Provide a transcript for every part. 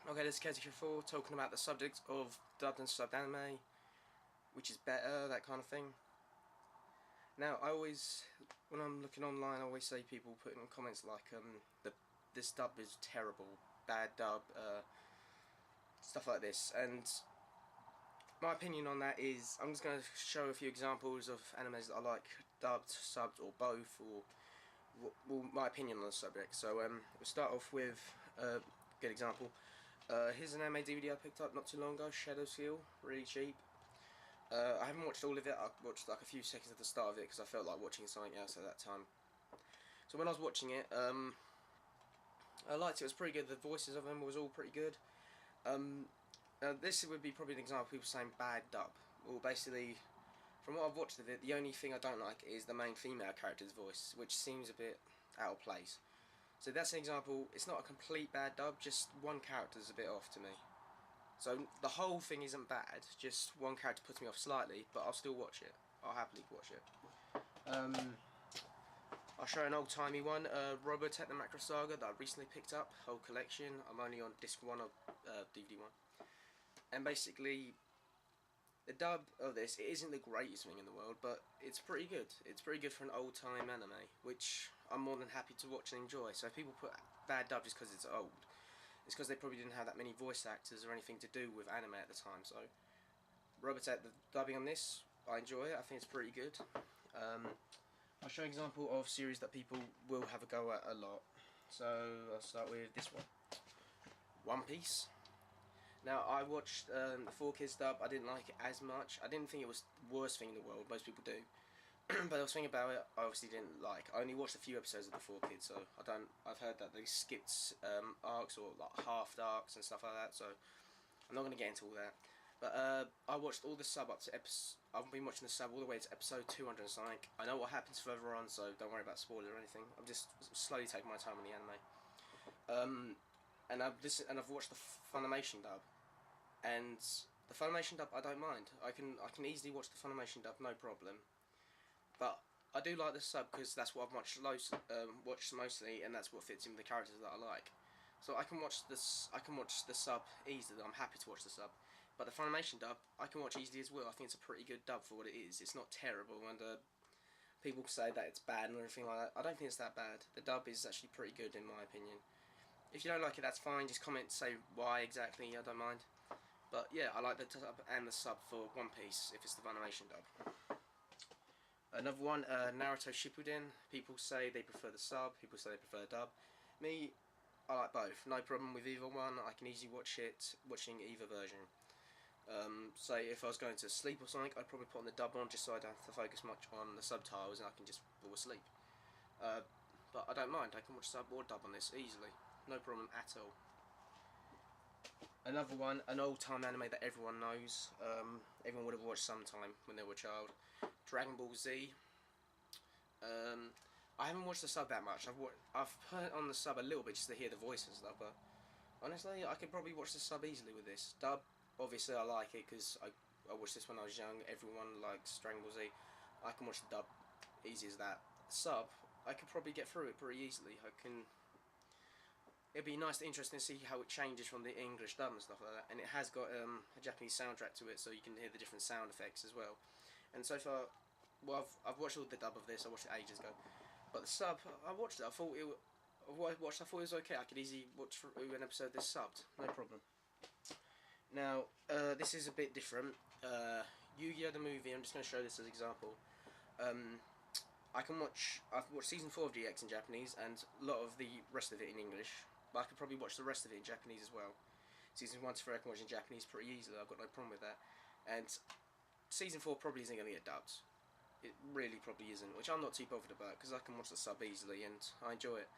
Okay, this is KT4 talking about the subject of dubbed and subbed anime, which is better, that kind of thing. Now, when I'm looking online, I always see people putting comments like, this dub is terrible, bad dub, stuff like this. And my opinion on that is, I'm just going to show a few examples of animes that I like, dubbed, subbed, or both, or well, my opinion on the subject. So, we'll start off with a good example. Here's an anime DVD I picked up not too long ago, Shadow Seal, really cheap. I haven't watched all of it. I watched like a few seconds at the start of it because I felt like watching something else at that time. So when I was watching it, I liked it. It was pretty good. The voices of them was all pretty good. This would be probably an example of people saying bad dub. Well, basically, from what I've watched of it, the only thing I don't like is the main female character's voice, which seems a bit out of place. So that's an example. It's not a complete bad dub, just one character's a bit off to me. So the whole thing isn't bad, just one character puts me off slightly, but I'll still watch it. I'll happily watch it. I'll show an old-timey one, Robotech the Macro Saga that I recently picked up, whole collection. I'm only on disc 1 of DVD 1. And basically, the dub of this, it isn't the greatest thing in the world, but it's pretty good. It's pretty good for an old-time anime, which I'm more than happy to watch and enjoy. So if people put bad dub just because it's old, it's because they probably didn't have that many voice actors or anything to do with anime at the time. So, Robotech, the dubbing on this, I enjoy it. I think it's pretty good. I'll show an example of series that people will have a go at a lot. So, I'll start with this one. One Piece. Now, I watched the 4Kids dub. I didn't like it as much. I didn't think it was the worst thing in the world. Most people do. But the thing about it, I obviously didn't like. I only watched a few episodes of the 4Kids, so I've heard that they skipped arcs or like half arcs and stuff like that. So I'm not going to get into all that. But I watched all the sub up to episode. I've been watching the sub all the way to episode 200 and something. I know what happens further on, so don't worry about spoilers or anything. I'm just slowly taking my time on the anime. And I've watched the Funimation dub, and the Funimation dub I don't mind. I can easily watch the Funimation dub, no problem. But I do like the sub because that's what I've watched mostly, and that's what fits in with the characters that I like. So I can watch this. I can watch the sub easily. I'm happy to watch the sub. But the Funimation dub, I can watch easily as well. I think it's a pretty good dub for what it is. It's not terrible, and people say that it's bad and everything like that. I don't think it's that bad. The dub is actually pretty good in my opinion. If you don't like it, that's fine. Just comment, say why exactly. I don't mind. But yeah, I like the dub and the sub for One Piece if it's the Funimation dub. Another one, Naruto Shippuden. People say they prefer the sub, people say they prefer the dub. Me, I like both. No problem with either one. I can easily watch it, watching either version. Say if I was going to sleep or something, I'd probably put on the dub on just so I don't have to focus much on the subtitles and I can just fall asleep. But I don't mind. I can watch sub or dub on this easily. No problem at all. Another one, an old-time anime that everyone knows. Everyone would have watched sometime when they were a child. Dragon Ball Z. I haven't watched the sub that much. I've put on the sub a little bit just to hear the voice and stuff, but honestly, I could probably watch the sub easily with this. Dub, obviously, I like it because I watched this when I was young. Everyone likes Dragon Ball Z. I can watch the dub easy as that. Sub, I could probably get through it pretty easily. It'd be nice, interesting to see how it changes from the English dub and stuff like that. And it has got a Japanese soundtrack to it, so you can hear the different sound effects as well. And so far, well, I've watched all the dub of this. I watched it ages ago, but the sub, I watched it. I thought I thought it was okay. I could easily watch through an episode that's subbed, no problem. Now, this is a bit different. Yu-Gi-Oh! The movie. I'm just going to show this as an example. I've watched season 4 of GX in Japanese and a lot of the rest of it in English. But I could probably watch the rest of it in Japanese as well. Season 1 to 3 I can watch in Japanese pretty easily. I've got no problem with that. And Season 4 probably isn't going to get dubbed. It really probably isn't, which I'm not too bothered about because I can watch the sub easily and I enjoy it.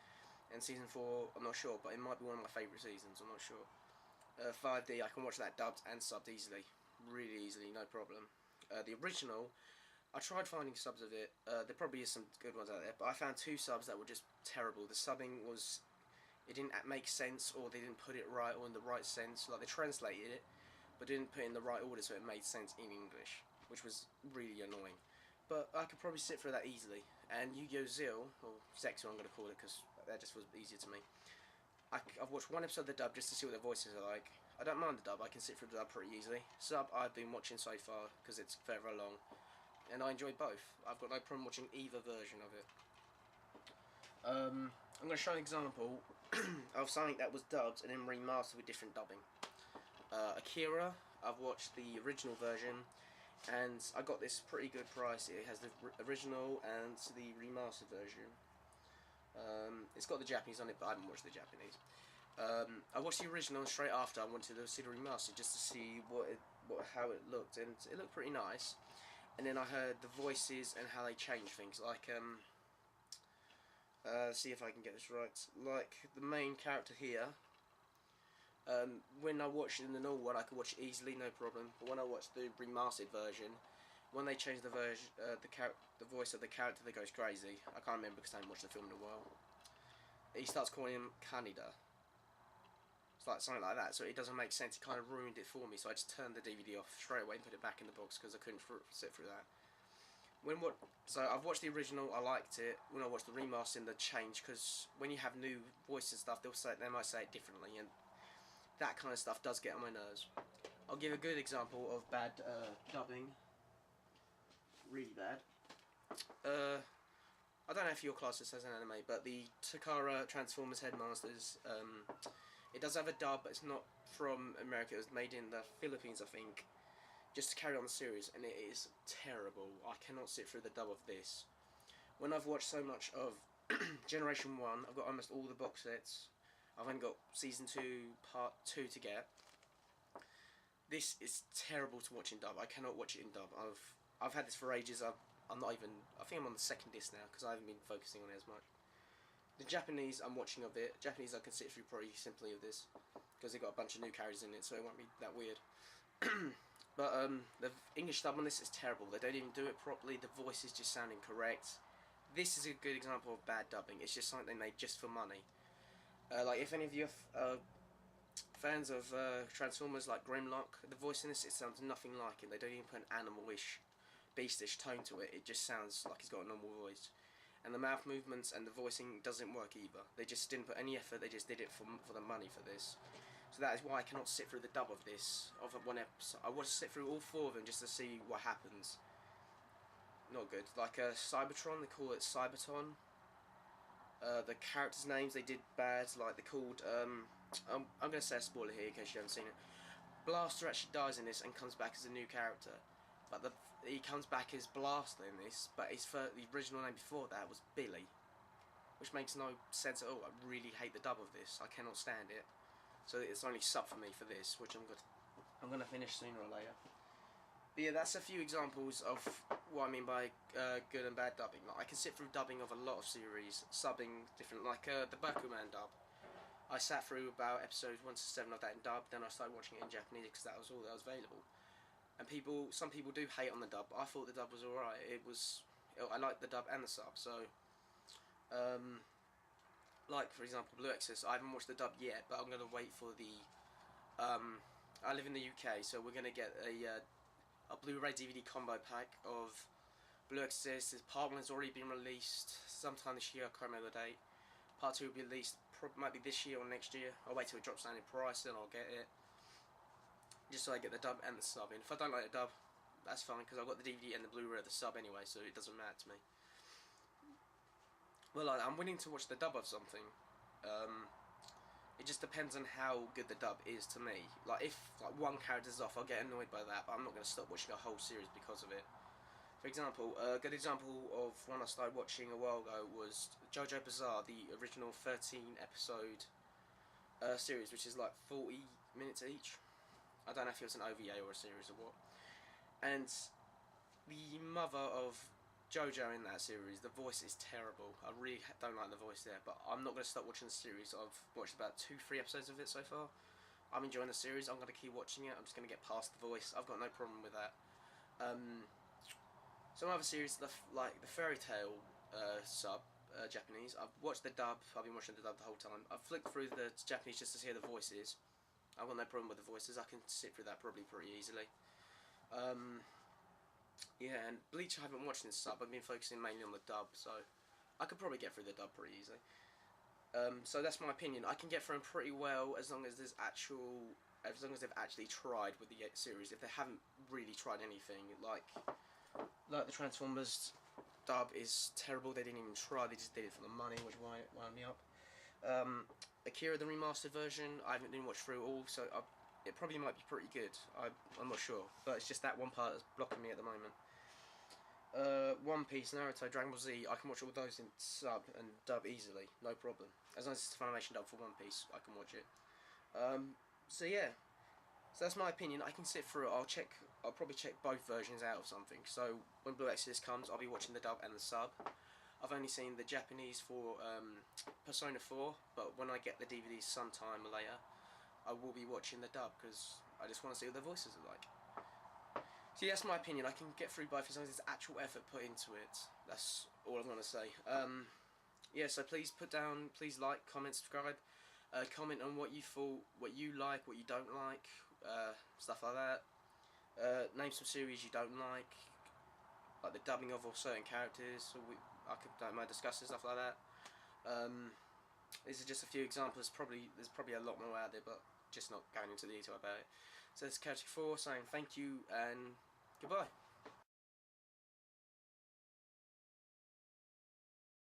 And Season 4, I'm not sure, but it might be one of my favourite seasons, I'm not sure. 5D, I can watch that dubbed and subbed easily. Really easily, no problem. The original, I tried finding subs of it. There probably is some good ones out there, but I found 2 subs that were just terrible. The subbing was, it didn't make sense, or they didn't put it right or in the right sense. Like they translated it, but didn't put it in the right order so it made sense in English, which was really annoying. But I could probably sit through that easily. And Yu-Gi-Oh! Zeal, or Zexal I'm going to call it because that just was easier to me. I've watched one episode of the dub just to see what the voices are like. I don't mind the dub. I can sit through the dub pretty easily. Sub I've been watching so far because it's further along, and I enjoy both. I've got no problem watching either version of it. I'm going to show an example of something that was dubbed and then remastered with different dubbing. Akira, I've watched the original version, and I got this pretty good price. It has the original and the remastered version. It's got the Japanese on it, but I haven't watched the Japanese. I watched the original, and straight after I wanted to see the remastered just to see how it looked, and it looked pretty nice. And then I heard the voices and how they change things, like see if I can get this right. Like the main character here. When I watched it in the normal one, I could watch it easily, no problem. But when I watched the remastered version, when they changed the version, the voice of the character that goes crazy. I can't remember because I haven't watched the film in a while. He starts calling him Kaneda. It's like something like that. So it doesn't make sense. It kind of ruined it for me. So I just turned the DVD off straight away and put it back in the box because I couldn't sit through that. So I've watched the original, I liked it. When I watched the remaster, the change, because when you have new voices and stuff, they might say it differently, and that kind of stuff does get on my nerves. I'll give a good example of bad dubbing. Really bad. I don't know if your class this as an anime, but the Takara Transformers Headmasters, it does have a dub, but it's not from America. It was made in the Philippines, I think, just to carry on the series, and it is terrible. I cannot sit through the dub of this. When I've watched so much of Generation 1, I've got almost all the box sets. I've only got Season 2, Part 2 to get. This is terrible to watch in dub. I cannot watch it in dub. I've had this for ages. I'm not even... I think I'm on the second disc now, because I haven't been focusing on it as much. The Japanese I'm watching of it. Japanese I can sit through pretty simply of this, because they've got a bunch of new characters in it, so it won't be that weird. But the English dub on this is terrible. They don't even do it properly. The voices just sound incorrect. This is a good example of bad dubbing. It's just something they made just for money. Like if any of you are fans of Transformers like Grimlock, the voice in this, it sounds nothing like it. They don't even put an animal-ish, beastish tone to it. It just sounds like he's got a normal voice. And the mouth movements and the voicing doesn't work either. They just didn't put any effort. They just did it for the money for this. So that is why I cannot sit through the dub of this, of one episode. I want to sit through all 4 of them just to see what happens. Not good. Like Cybertron, they call it Cyberton. The characters' names they did bad. Like they called. I'm going to say a spoiler here in case you haven't seen it. Blaster actually dies in this and comes back as a new character, but he comes back as Blaster in this. But the original name before that was Billy, which makes no sense at all. I really hate the dub of this. I cannot stand it. So it's only sub for me for this, which I'm going to finish sooner or later. But yeah, that's a few examples of what I mean by good and bad dubbing. Like, I can sit through dubbing of a lot of series, subbing different, like the Bakuman dub. I sat through about episodes 1 to 7 of that in dub, then I started watching it in Japanese because that was all that was available. And some people do hate on the dub. I thought the dub was alright. I liked the dub and the sub. So, like for example, Blue Exorcist, I haven't watched the dub yet, but I'm gonna wait for the. I live in the UK, so we're gonna get a Blu-ray DVD combo pack of Blue Exorcist. Part 1 has already been released sometime this year. I can't remember the date. Part 2 will be released might be this year or next year. I'll wait till it drops down in price, then I'll get it. Just so I get the dub and the sub in. If I don't like the dub, that's fine, because I've got the DVD and the Blu-ray of the sub anyway, so it doesn't matter to me. Well, I'm willing to watch the dub of something. It just depends on how good the dub is to me. Like, if one character's off, I'll get annoyed by that, but I'm not going to stop watching a whole series because of it. For example, a good example of one I started watching a while ago was JoJo Bizarre, the original 13-episode series, which is like 40 minutes each. I don't know if it was an OVA or a series or what. And the mother of JoJo in that series, the voice is terrible. I really don't like the voice there, but I'm not going to stop watching the series. I've watched about 2-3 episodes of it so far. I'm enjoying the series. I'm going to keep watching it. I'm just going to get past the voice. I've got no problem with that. Some other series, like the Fairy Tail sub, Japanese, I've watched the dub. I've been watching the dub the whole time. I've flicked through the Japanese just to hear the voices. I've got no problem with the voices. I can sit through that probably pretty easily. Yeah, and Bleach I haven't watched in sub. I've been focusing mainly on the dub, so I could probably get through the dub pretty easily. So that's my opinion. I can get through them pretty well as long as there's as long as they've actually tried with the series. If they haven't really tried anything, like the Transformers dub is terrible. They didn't even try. They just did it for the money, which wound me up. Akira, the remastered version, I haven't been watched through all, so it probably might be pretty good. I'm not sure, but it's just that one part that's blocking me at the moment. One Piece, Naruto, Dragon Ball Z, I can watch all those in sub and dub easily, no problem. As long as it's Funimation dub for One Piece, I can watch it. So yeah, so that's my opinion. I can sit through it. I'll probably check both versions out of something. So when Blue Exorcist comes, I'll be watching the dub and the sub. I've only seen the Japanese for Persona 4, but when I get the DVDs sometime later, I will be watching the dub because I just want to see what their voices are like. So yeah, that's my opinion. I can get through both as long as there's actual effort put into it. That's all I'm going to say. Yeah, so please please like, comment, subscribe. Comment on what you thought, what you like, what you don't like, stuff like that. Name some series you don't like the dubbing of certain characters. So don't mind discussing stuff like that. These are just a few examples. There's probably a lot more out there, but just not going into detail about it. So this is Chaotic 4 saying thank you and goodbye.